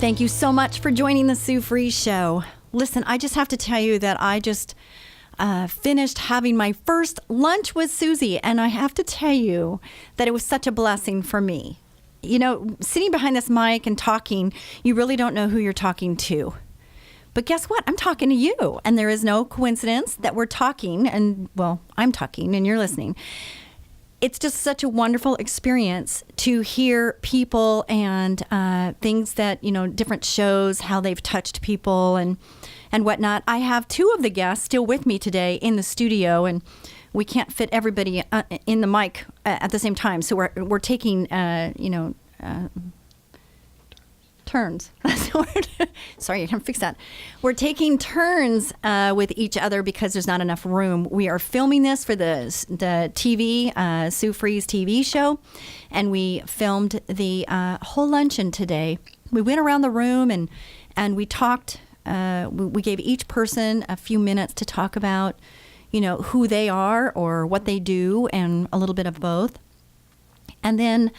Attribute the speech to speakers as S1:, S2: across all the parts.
S1: Thank you so much for joining the Sue Fries Show. Listen, I just have to tell you that I just finished having my first lunch with Susie, and I have to tell you that it was such a blessing for me. You know, sitting behind this mic and talking, you really don't know who you're talking to. But guess what? I'm talking to you, and there is no coincidence that we're talking, and, well, I'm talking and you're listening. It's just such a wonderful experience to hear people and things that, you know, different shows, how they've touched people and whatnot. I have two of the guests still with me today in the studio, and we can't fit everybody in the mic at the same time. So we're taking, turns. Sorry, I can't fix that. We're taking turns with each other because there's not enough room. We are filming this for the TV, Sue Fries TV show, and we filmed the whole luncheon today. We went around the room and we talked. We gave each person a few minutes to talk about, you know, who they are or what they do, and a little bit of both. And then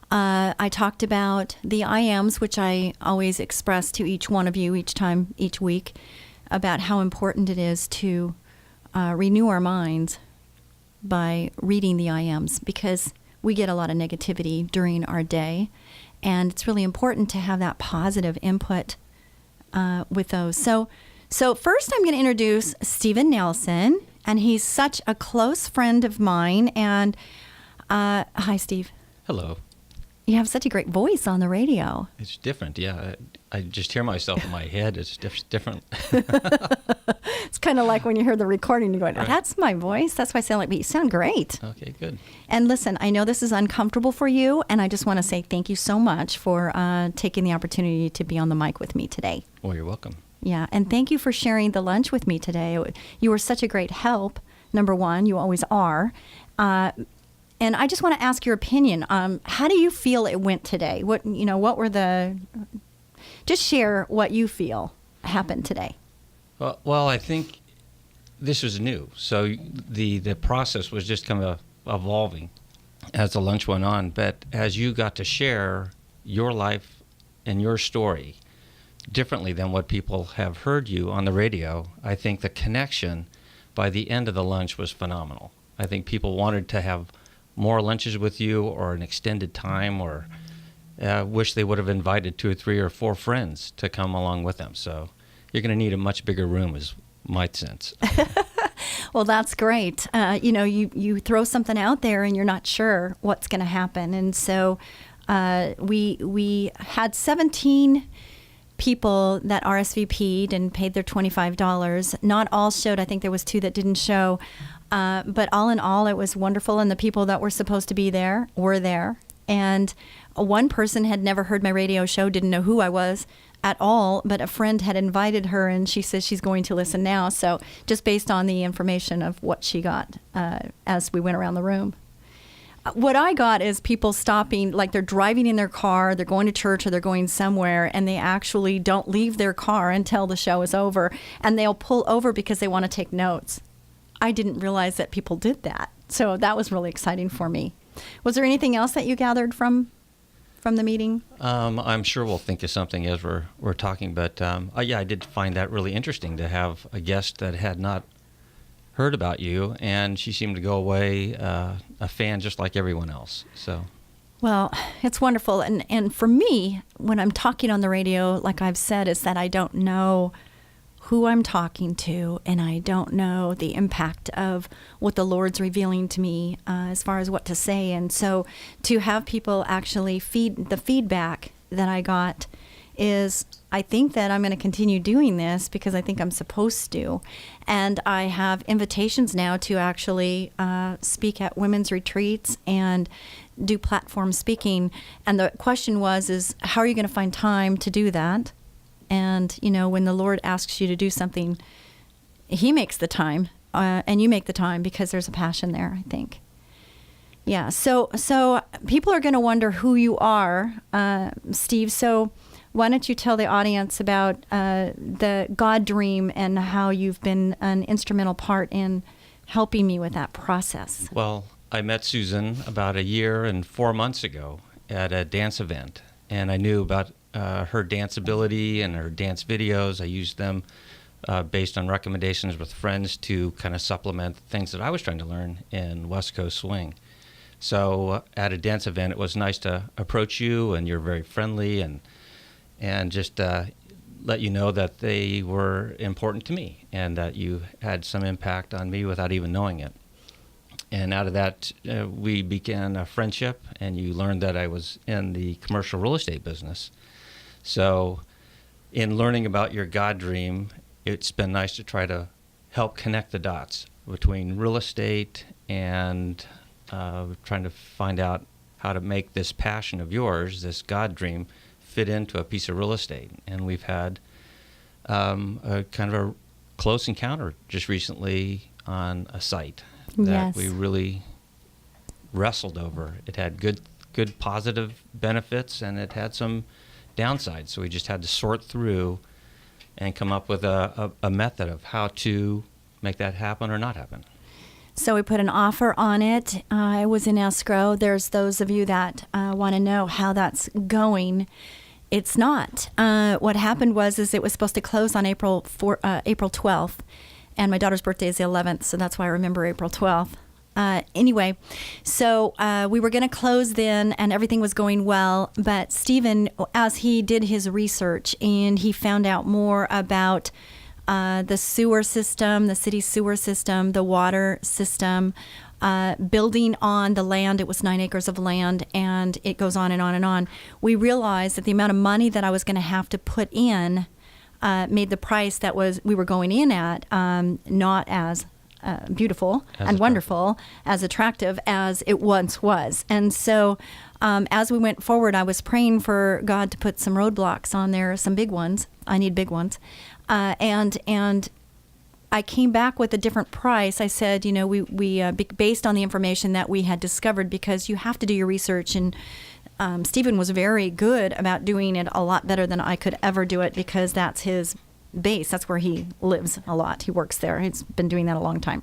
S1: I talked about the I ams, which I always express to each one of you each week, about how important it is to renew our minds by reading the I ams, because we get a lot of negativity during our day, and it's really important to have that positive input with those. So first I'm going to introduce Steven Nelson, and he's such a close friend of mine. And hi, Steve.
S2: Hello.
S1: You have such a great voice on the radio.
S2: It's different, yeah. I just hear myself in my head. It's different.
S1: It's kind of like when you hear the recording, you're going, right. That's my voice. That's why I sound like me. You sound great.
S2: Okay, good.
S1: And listen, I know this is uncomfortable for you, and I just want to say thank you so much for taking the opportunity to be on the mic with me today.
S2: Well, you're welcome.
S1: Yeah, and thank you for sharing the lunch with me today. You were such a great help, number one. You always are. And I just want to ask your opinion. How do you feel it went today? Just share what you feel happened today.
S2: Well, I think this was new. So the process was just kind of evolving as the lunch went on. But as you got to share your life and your story differently than what people have heard you on the radio, I think the connection by the end of the lunch was phenomenal. I think people wanted to have more lunches with you, or an extended time, or wish they would have invited 2 or 3 or 4 friends to come along with them. So you're going to need a much bigger room, is my sense.
S1: Well, that's great. You throw something out there and you're not sure what's going to happen. And so we had 17 people that RSVP'd and paid their $25. Not all showed. I think there was 2 that didn't show. But all in all, it was wonderful, and the people that were supposed to be there were there. And one person had never heard my radio show, didn't know who I was at all, but a friend had invited her, and she says she's going to listen now. So just based on the information of what she got as we went around the room. What I got is people stopping, like they're driving in their car, they're going to church or they're going somewhere, and they actually don't leave their car until the show is over, and they'll pull over because they want to take notes. I didn't realize that people did that. So that was really exciting for me. Was there anything else that you gathered from the meeting?
S2: I'm sure we'll think of something as we're talking, but I did find that really interesting to have a guest that had not heard about you, and she seemed to go away a fan just like everyone else. So,
S1: well, it's wonderful. And for me, when I'm talking on the radio, like I've said, is that I don't know who I'm talking to, and I don't know the impact of what the Lord's revealing to me as far as what to say. And so to have people actually the feedback that I got is, I think that I'm going to continue doing this because I think I'm supposed to. And I have invitations now to actually speak at women's retreats and do platform speaking. And the question is how are you going to find time to do that? And, you know, when the Lord asks you to do something, He makes the time, and you make the time because there's a passion there, I think. Yeah, so people are going to wonder who you are, Steve. So why don't you tell the audience about the God Dream and how you've been an instrumental part in helping me with that process?
S2: Well, I met Susan about 1 year and 4 months ago at a dance event, and I knew about her dance ability and her dance videos. I used them based on recommendations with friends to kind of supplement things that I was trying to learn in West Coast swing. So at a dance event, it was nice to approach you, and you're very friendly, and just let you know that they were important to me and that you had some impact on me without even knowing it. And out of that, we began a friendship, and you learned that I was in the commercial real estate business. So in learning about your God dream, it's been nice to try to help connect the dots between real estate and trying to find out how to make this passion of yours, this God dream, fit into a piece of real estate. And we've had a kind of a close encounter just recently on a site that
S1: Yes.
S2: we really wrestled over. It had good positive benefits, and it had some downsides. So we just had to sort through and come up with a method of how to make that happen or not happen.
S1: So we put an offer on it. It was in escrow. There's those of you that want to know how that's going. It's not. What happened was it was supposed to close on April 12th, and my daughter's birthday is the 11th, so that's why I remember April 12th. Anyway, so we were going to close then, and everything was going well. But Stephen, as he did his research and he found out more about the sewer system, the city sewer system, the water system, building on the land, it was 9 acres of land, and it goes on and on and on. We realized that the amount of money that I was going to have to put in made the price that we were going in at not as beautiful and wonderful, as attractive as it once was. And so as we went forward, I was praying for God to put some roadblocks on there, some big ones. I need big ones. And I came back with a different price. I said, we based on the information that we had discovered, because you have to do your research, and Stephen was very good about doing it, a lot better than I could ever do it, because that's his base. That's where he lives a lot. He works there. He's been doing that a long time.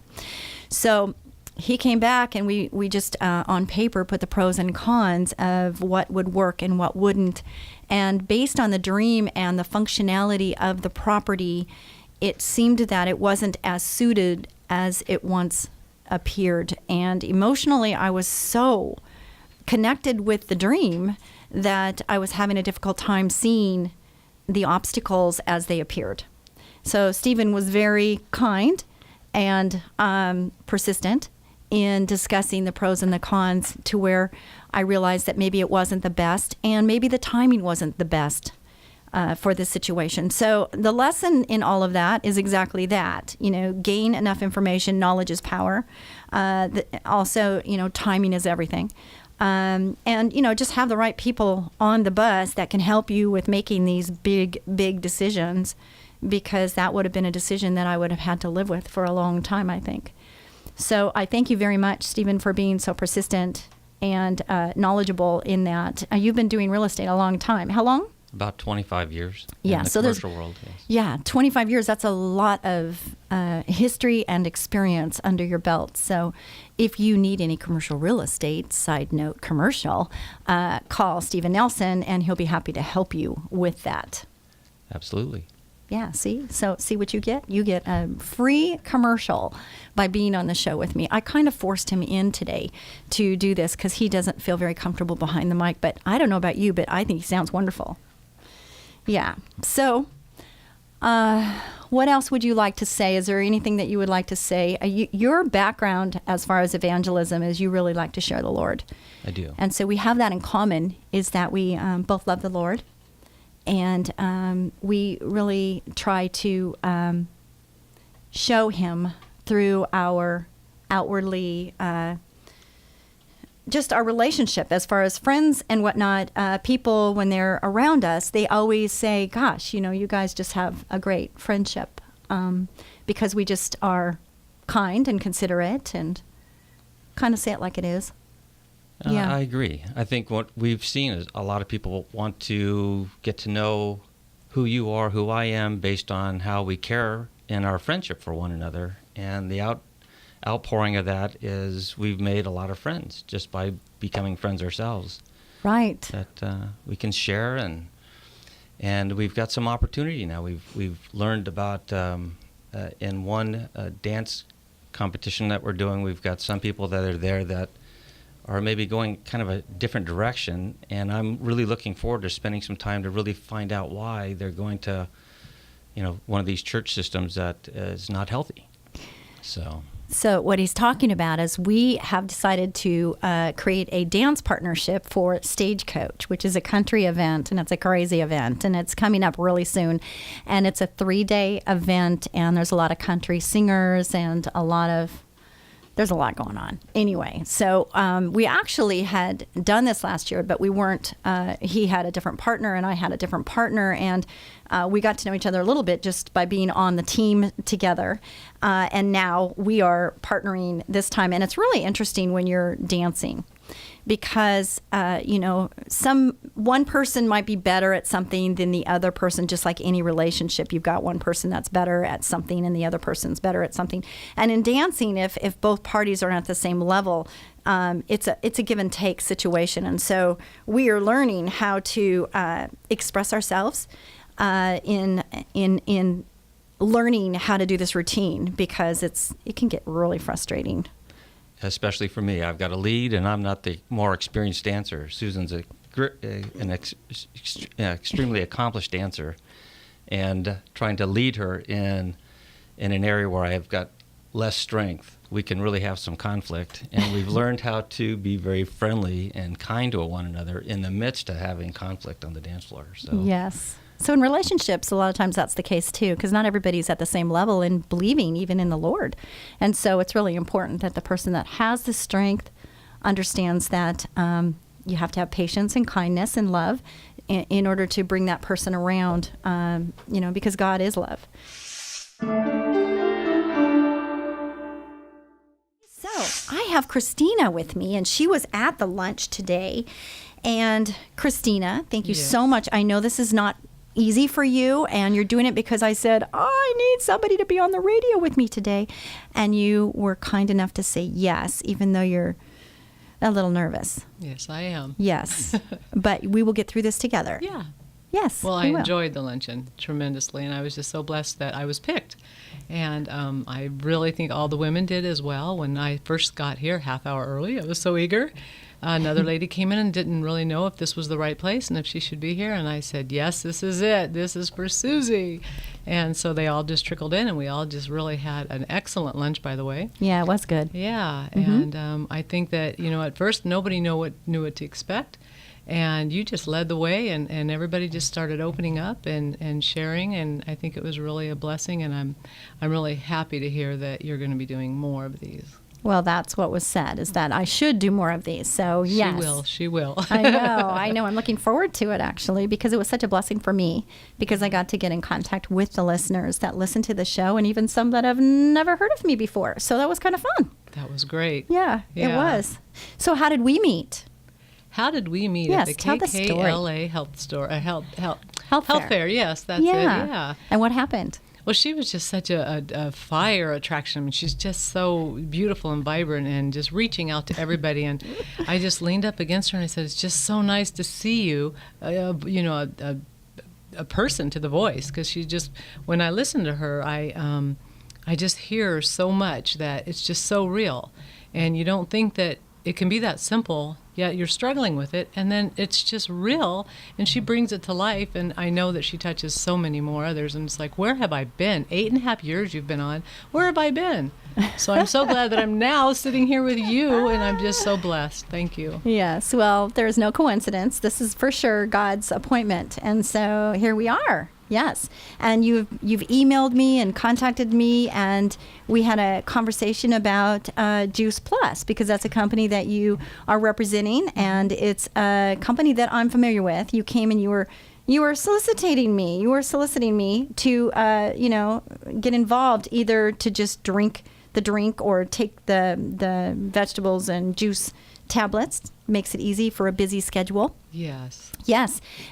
S1: So he came back, and we just on paper put the pros and cons of what would work and what wouldn't. And based on the dream and the functionality of the property, it seemed that it wasn't as suited as it once appeared. And emotionally, I was so connected with the dream that I was having a difficult time seeing the obstacles as they appeared. So Stephen was very kind and persistent in discussing the pros and the cons, to where I realized that maybe it wasn't the best, and maybe the timing wasn't the best for this situation. So the lesson in all of that is exactly that. Gain enough information. Knowledge is power. Also, timing is everything. And, just have the right people on the bus that can help you with making these big, big decisions, because that would have been a decision that I would have had to live with for a long time, I think. So I thank you very much, Stephen, for being so persistent and knowledgeable in that. You've been doing real estate a long time. How long?
S2: About 25 years
S1: Yeah,
S2: in the
S1: so
S2: commercial world. Yes.
S1: Yeah, 25 years. That's a lot of history and experience under your belt. So if you need any commercial real estate, side note commercial, call Stephen Nelson, and he'll be happy to help you with that.
S2: Absolutely.
S1: Yeah, see? So see what you get? You get a free commercial by being on the show with me. I kind of forced him in today to do this because he doesn't feel very comfortable behind the mic, but I don't know about you, but I think he sounds wonderful. Yeah. So what else would you like to say? Is there anything that you would like to say? Your background as far as evangelism is you really like to share the Lord.
S2: I do.
S1: And so we have that in common, is that we both love the Lord. And we really try to show him through our outwardly, just our relationship as far as friends and whatnot. People, when they're around us, they always say, gosh, you guys just have a great friendship, because we just are kind and considerate and kind of say it like it is. Yeah.
S2: I agree. I think what we've seen is a lot of people want to get to know who you are, who I am, based on how we care in our friendship for one another. And the outpouring of that is we've made a lot of friends just by becoming friends ourselves.
S1: Right.
S2: That we can share and and we've got some opportunity now. We've learned about in one dance competition that we're doing, we've got some people that are there that are maybe going kind of a different direction, and I'm really looking forward to spending some time to really find out why they're going to, one of these church systems that is not healthy.
S1: So what he's talking about is we have decided to create a dance partnership for Stagecoach, which is a country event, and it's a crazy event, and it's coming up really soon. And it's a 3-day event, and there's a lot of country singers and there's a lot going on. Anyway, so we actually had done this last year, but we weren't, he had a different partner and I had a different partner, and we got to know each other a little bit just by being on the team together. And now we are partnering this time, and it's really interesting when you're dancing because, one person might be better at something than the other person, just like any relationship. You've got one person that's better at something and the other person's better at something. And in dancing, if both parties are at the same level, it's a give and take situation. And so we are learning how to express ourselves in learning how to do this routine, because it can get really frustrating.
S2: Especially for me, I've got a lead, and I'm not the more experienced dancer. Susan's an extremely accomplished dancer, and trying to lead her in an area where I've got less strength, we can really have some conflict. And we've learned how to be very friendly and kind to one another in the midst of having conflict on the dance floor. So.
S1: Yes. So in relationships, a lot of times that's the case too, because not everybody's at the same level in believing even in the Lord. And so it's really important that the person that has the strength understands that you have to have patience and kindness and love in order to bring that person around, because God is love. So I have Christina with me, and she was at the lunch today. And Christina, thank you so much. I know this is not easy for you, and you're doing it because I said, I need somebody to be on the radio with me today. And you were kind enough to say yes, even though you're a little nervous.
S3: Yes, I am.
S1: Yes. But we will get through this together.
S3: Yeah.
S1: Yes.
S3: Well, I enjoyed the luncheon tremendously, and I was just so blessed that I was picked. And I really think all the women did as well. When I first got here, half hour early, I was so eager. Another lady came in and didn't really know if this was the right place and if she should be here. And I said, yes, this is it. This is for Susie. And so they all just trickled in, and we all just really had an excellent lunch, by the way.
S1: Yeah, it was good.
S3: Yeah. Mm-hmm. And I think that, at first nobody knew what to expect. And you just led the way, and everybody just started opening up and sharing. And I think it was really a blessing. And I'm really happy to hear that you're going to be doing more of these.
S1: Well, that's what was said, is that I should do more of these. So, yes.
S3: She will.
S1: I know. I'm looking forward to it, actually, because it was such a blessing for me, because I got to get in contact with the listeners that listen to the show, and even some that have never heard of me before. So that was kind of fun.
S3: That was great.
S1: Yeah, it was. So how did we meet?
S3: How did we meet?
S1: Yes,
S3: at the
S1: tell the
S3: KKLA Health Store,
S1: Health
S3: Fair. Yes, that's it. Yeah.
S1: And what happened?
S3: Well, she was just such a fire attraction. I mean, she's just so beautiful and vibrant and just reaching out to everybody. And I just leaned up against her and I said, it's just so nice to see you, a person to the voice. Because she just, when I listen to her, I just hear so much that it's just so real. And you don't think that it can be that simple, yet you're struggling with it, and then it's just real, and she brings it to life. And I know that she touches so many more others, and it's like, where have I been? 8.5 years you've been on. Where have I been? So I'm so glad that I'm now sitting here with you, and I'm just so blessed. Thank you.
S1: Yes, well, there's no coincidence. This is for sure God's appointment, and so here we are. Yes, and you've emailed me and contacted me, and we had a conversation about Juice Plus, because that's a company that you are representing, and it's a company that I'm familiar with. You came and you were soliciting me. You were soliciting me to get involved, either to just drink the drink or take the vegetables and juice tablets. Makes it easy for a busy schedule. Yes.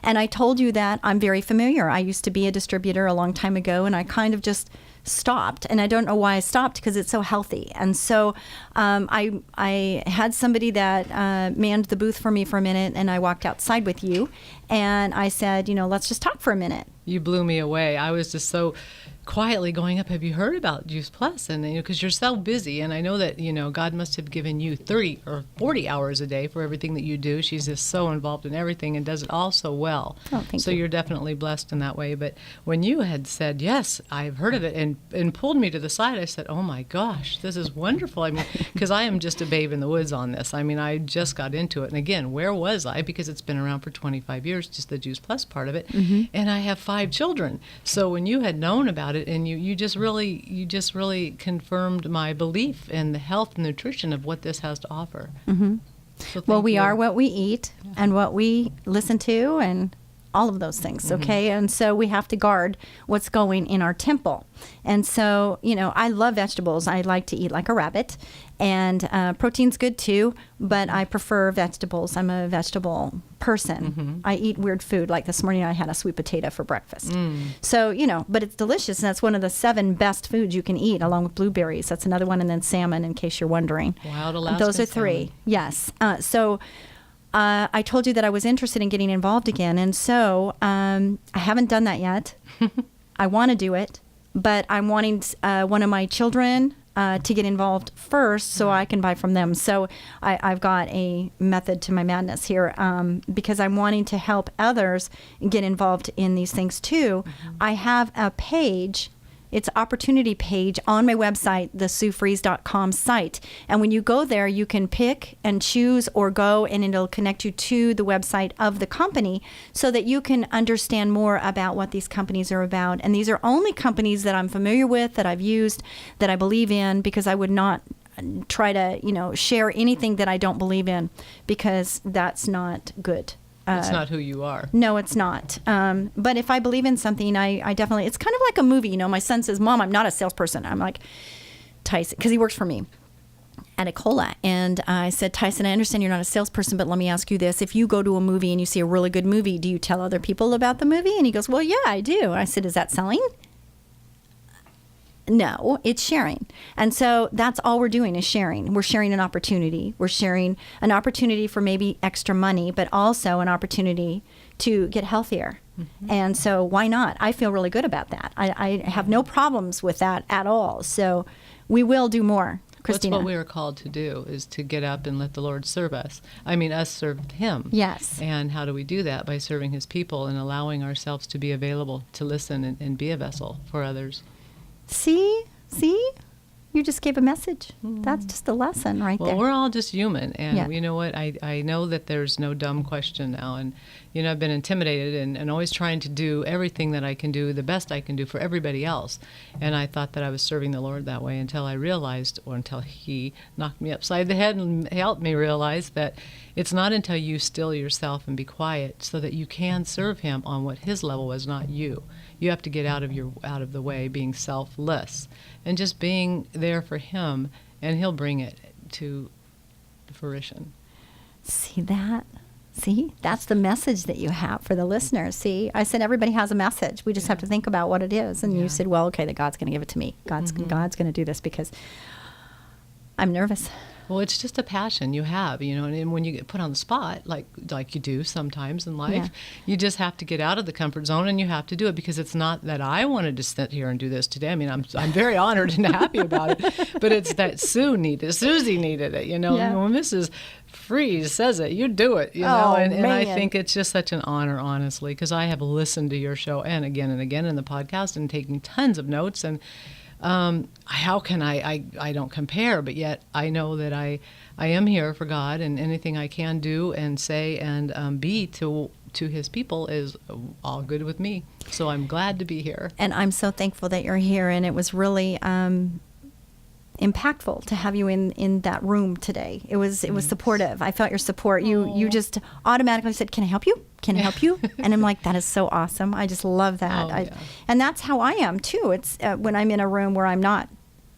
S1: And I told you that I'm very familiar. I used to be a distributor a long time ago, and I kind of just stopped, and I don't know why I stopped because it's so healthy. And so I had somebody that manned the booth for me for a minute, and I walked outside with you, and I said, let's just talk for a minute.
S3: You blew me away. I was just so quietly going up, have you heard about Juice Plus? And because you're so busy, and I know that God must have given you 30 or 40 hours a day for everything that you do. She's just so involved in everything and does it all so well.
S1: Oh, thank
S3: so
S1: you.
S3: You're definitely blessed in that way. But when you had said, yes, I've heard of it, and pulled me to the side, I said, oh my gosh, this is wonderful. I mean, because I am just a babe in the woods on this. I mean, I just got into it. And again, where was I? Because it's been around for 25 years, just the Juice Plus part of it.
S1: Mm-hmm.
S3: And I have 5 children. So when you had known about it, and you just really confirmed my belief in the health and nutrition of what this has to offer.
S1: Mm-hmm.
S3: So
S1: Well,
S3: thank
S1: we
S3: you.
S1: are what we eat and what we listen to and all of those things, okay? And so we have to guard what's going in our temple. And so, I love vegetables. I like to eat like a rabbit. And protein's good too, but I prefer vegetables. I'm a vegetable person. I eat weird food. Like this morning I had a sweet potato for breakfast. So, but it's delicious. And that's one of the 7 best foods you can eat, along with blueberries. That's another one. And then salmon, in case you're wondering.
S3: Wild Alaskan
S1: Those are 3.
S3: salmon.
S1: Yes. I told you that I was interested in getting involved again. And so I haven't done that yet. I want to do it, but I'm wanting one of my children to get involved first so I can buy from them. So I've got a method to my madness here because I'm wanting to help others get involved in these things too. I have a page. It's an opportunity page on my website, the SueFreeze.com site. And when you go there, you can pick and choose or go, and it'll connect you to the website of the company so that you can understand more about what these companies are about. And these are only companies that I'm familiar with, that I've used, that I believe in, because I would not try to, share anything that I don't believe in, because that's not good.
S3: It's not who you are.
S1: No, it's not. But if I believe in something, I definitely, it's kind of like a movie. My son says, Mom, I'm not a salesperson. I'm like, Tyson, because he works for me at a cola. And I said, Tyson, I understand you're not a salesperson, but let me ask you this. If you go to a movie and you see a really good movie, do you tell other people about the movie? And he goes, well, yeah, I do. And I said, is that selling? No, it's sharing. And so that's all we're doing is sharing. We're sharing an opportunity. We're sharing an opportunity for maybe extra money, but also an opportunity to get healthier. And so why not? I feel really good about that. I have no problems with that at all. So we will do more, Christina.
S3: That's what we are called to do, is to get up and let the Lord serve us. I mean, us serve Him.
S1: Yes.
S3: And how do we do that? By serving His people and allowing ourselves to be available to listen and be a vessel for others.
S1: See? You just gave a message. That's just a lesson right
S3: Well,
S1: there.
S3: we're all just human. And
S1: Yeah.
S3: you know what? I know that there's no dumb question now. And, I've been intimidated and always trying to do everything that I can do, the best I can do for everybody else. And I thought that I was serving the Lord that way until I realized, or until He knocked me upside the head and helped me realize that it's not until you still yourself and be quiet so that you can serve Him on what His level was, not you. You have to get out of the way, being selfless and just being there for Him, and He'll bring it to fruition.
S1: See that? See, that's the message that you have for the listeners. See, I said everybody has a message. We just have to think about what it is. And you said, well, okay, that God's going to give it to me. God's going to do this because I'm nervous.
S3: Well, it's just a passion you have, and when you get put on the spot, like you do sometimes in life, you just have to get out of the comfort zone, and you have to do it, because it's not that I wanted to sit here and do this today. I mean, I'm very honored and happy about it, but it's that Susie needed it, And when Mrs. Freeze says it, you do it,
S1: Oh,
S3: and I
S1: man.
S3: think it's just such an honor, honestly, because I have listened to your show and again in the podcast and taking tons of notes, and how can I don't compare, but yet I know that I am here for God, and anything I can do and say and be to His people is all good with me. So I'm glad to be here.
S1: And I'm so thankful that you're here. And it was really impactful to have you in that room today. It was supportive. I felt your support. You just automatically said, "Can I help you? Can I help you?" And I'm like, that is so awesome. I just love that.
S3: Oh, yeah.
S1: And that's how I am too. It's when I'm in a room where I'm not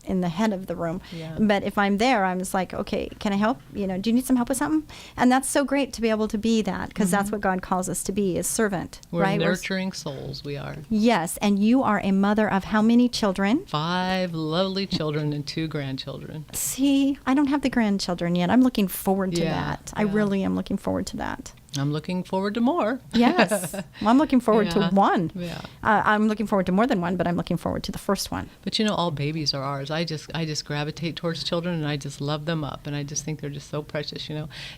S1: in the head of the room.
S3: Yeah.
S1: But if I'm there, I'm just like, okay, can I help? Do you need some help with something? And that's so great to be able to be that, because that's what God calls us to be, is servant.
S3: We're
S1: right?
S3: nurturing souls, we are.
S1: Yes, and you are a mother of how many children?
S3: 5 lovely children and 2 grandchildren.
S1: See, I don't have the grandchildren yet. I'm looking forward to
S3: Yeah,
S1: that. I
S3: yeah.
S1: really am looking forward to that.
S3: I'm looking forward to more.
S1: Yes. Well, I'm looking forward to
S3: Yeah.
S1: one.
S3: Yeah.
S1: I'm looking forward to more than one, but I'm looking forward to the first one.
S3: But all babies are ours. I just gravitate towards children, and I just love them up, and I just think they're just so precious,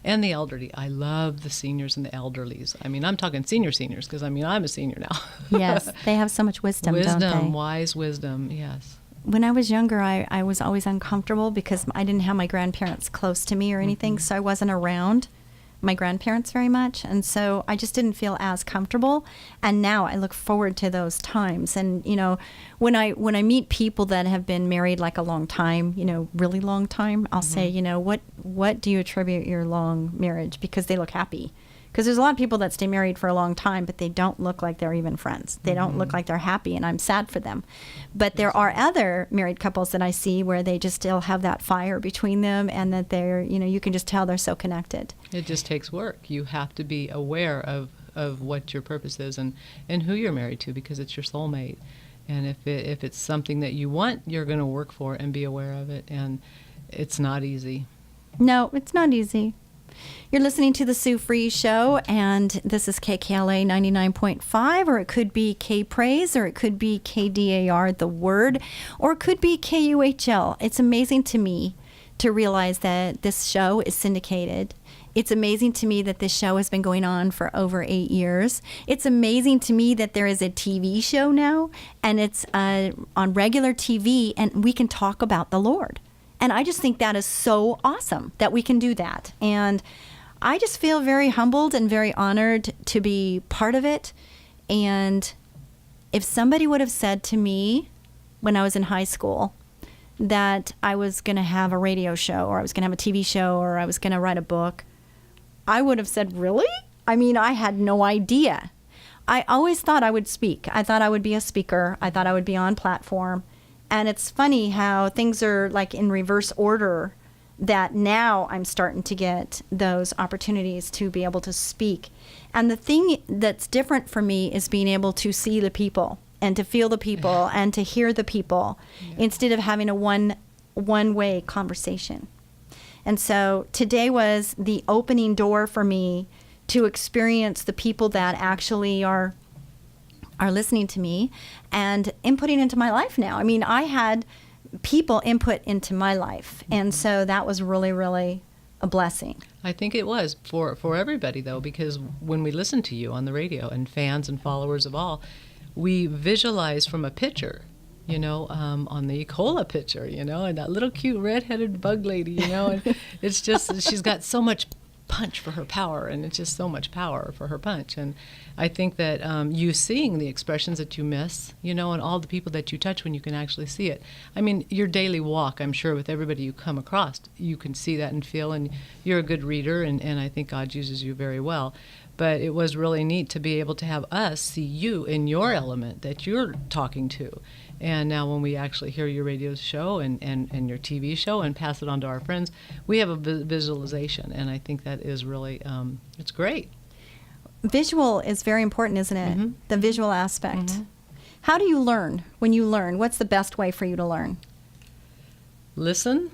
S3: And the elderly. I love the seniors and the elderlies. I mean, I'm talking seniors, because I'm a senior now.
S1: Yes, they have so much wisdom, don't they?
S3: Wise wisdom, yes.
S1: When I was younger, I was always uncomfortable because I didn't have my grandparents close to me or anything, so I wasn't around my grandparents very much, and so I just didn't feel as comfortable. And now I look forward to those times. And when I meet people that have been married like a long time, really long time, I'll say, what do you attribute your long marriage? Because they look happy. Because there's a lot of people that stay married for a long time, but they don't look like they're even friends. They don't look like they're happy, and I'm sad for them. But there are other married couples that I see where they just still have that fire between them, and that they're, you can just tell they're so connected.
S3: It just takes work. You have to be aware of what your purpose is and who you're married to, because it's your soulmate. And if it's something that you want, you're going to work for it and be aware of it. And it's not easy.
S1: No, it's not easy. You're listening to the Sue Fries Show, and this is KKLA 99.5, or it could be K-Praise, or it could be KDAR, The Word, or it could be KUHL. It's amazing to me to realize that this show is syndicated. It's amazing to me that this show has been going on for over 8 years. It's amazing to me that there is a TV show now, and it's on regular TV, and we can talk about the Lord. And I just think that is so awesome that we can do that. And I just feel very humbled and very honored to be part of it. And if somebody would have said to me when I was in high school that I was going to have a radio show, or I was going to have a TV show, or I was going to write a book, I would have said, really? I mean, I had no idea. I always thought I would speak. I thought I would be a speaker. I thought I would be on platform. And it's funny how things are like in reverse order, that now I'm starting to get those opportunities to be able to speak. And the thing that's different for me is being able to see the people and to feel the people and to hear the people instead of having a one-way conversation. And so today was the opening door for me to experience the people that actually are listening to me and inputting into my life now. I mean, I had people input into my life, and so that was really, really a blessing.
S3: I think it was for everybody, though, because when we listen to you on the radio, and fans and followers of all, we visualize from a picture, on the cola picture, and that little cute red-headed bug lady, and it's just, she's got so much punch for her power, and it's just so much power for her punch. And I think that you seeing the expressions that you miss, and all the people that you touch when you can actually see it. I mean, your daily walk, I'm sure with everybody you come across, you can see that and feel, and you're a good reader, and I think God uses you very well. But it was really neat to be able to have us see you in your element that you're talking to. And now when we actually hear your radio show and your TV show and pass it on to our friends, we have a visualization. And I think that is really, it's great.
S1: Visual is very important, isn't it?
S3: Mm-hmm.
S1: The visual aspect. How do you learn when you learn? What's the best way for you to learn?
S3: Listen.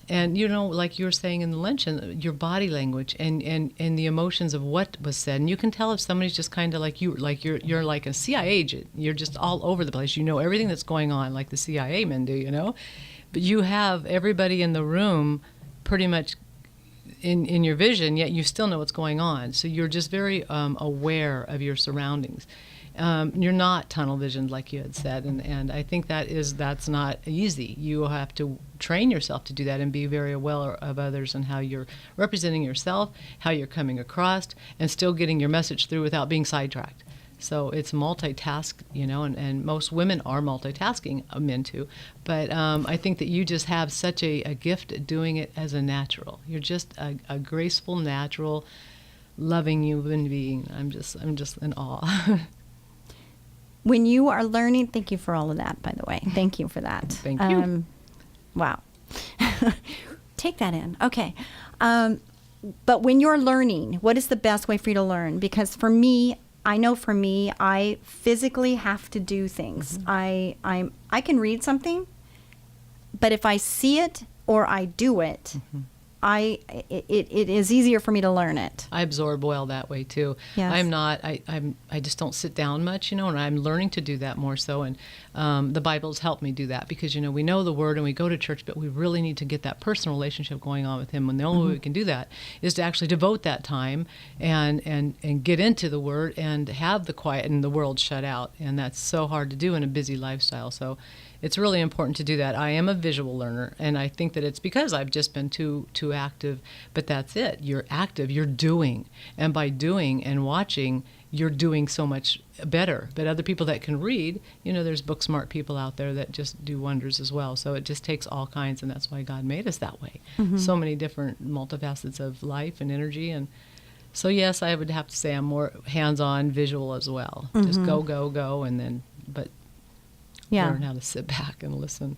S3: And, like you were saying in the luncheon, your body language and the emotions of what was said. And you can tell if somebody's just kind of like you, like you're like a CIA agent. You're just all over the place. You know everything that's going on, like the CIA men do, But you have everybody in the room pretty much in your vision, yet you still know what's going on. So you're just very aware of your surroundings. You're not tunnel visioned, like you had said, and I think that's not easy. You have to train yourself to do that and be very aware of others and how you're representing yourself, how you're coming across, and still getting your message through without being sidetracked. So it's multitask, and most women are multitasking, men too. But I think that you just have such a gift at doing it as a natural. You're just a graceful, natural, loving human being. I'm just in awe.
S1: When you are learning, thank you for all of that, by the way. Thank you for that.
S3: Thank you.
S1: Wow. Take that in. Okay. But when you're learning, what is the best way for you to learn? Because for me, I know for me, I physically have to do things. I can read something, but if I see it or I do it, it is easier for me to learn it.
S3: I absorb well that way too.
S1: Yes.
S3: I just don't sit down much, and I'm learning to do that more so. And the Bible's helped me do that because, we know the Word and we go to church, but we really need to get that personal relationship going on with Him. And the only way we can do that is to actually devote that time and get into the Word and have the quiet and the world shut out. And that's so hard to do in a busy lifestyle. So it's really important to do that. I am a visual learner, and I think that it's because I've just been too active. But that's it. You're active. You're doing. And by doing and watching, you're doing so much better. But other people that can read, there's book smart people out there that just do wonders as well. So it just takes all kinds, and that's why God made us that way. So many different multifacets of life and energy. And so, yes, I would have to say I'm more hands-on visual as well. Just go, and then, but learn how to sit back and listen.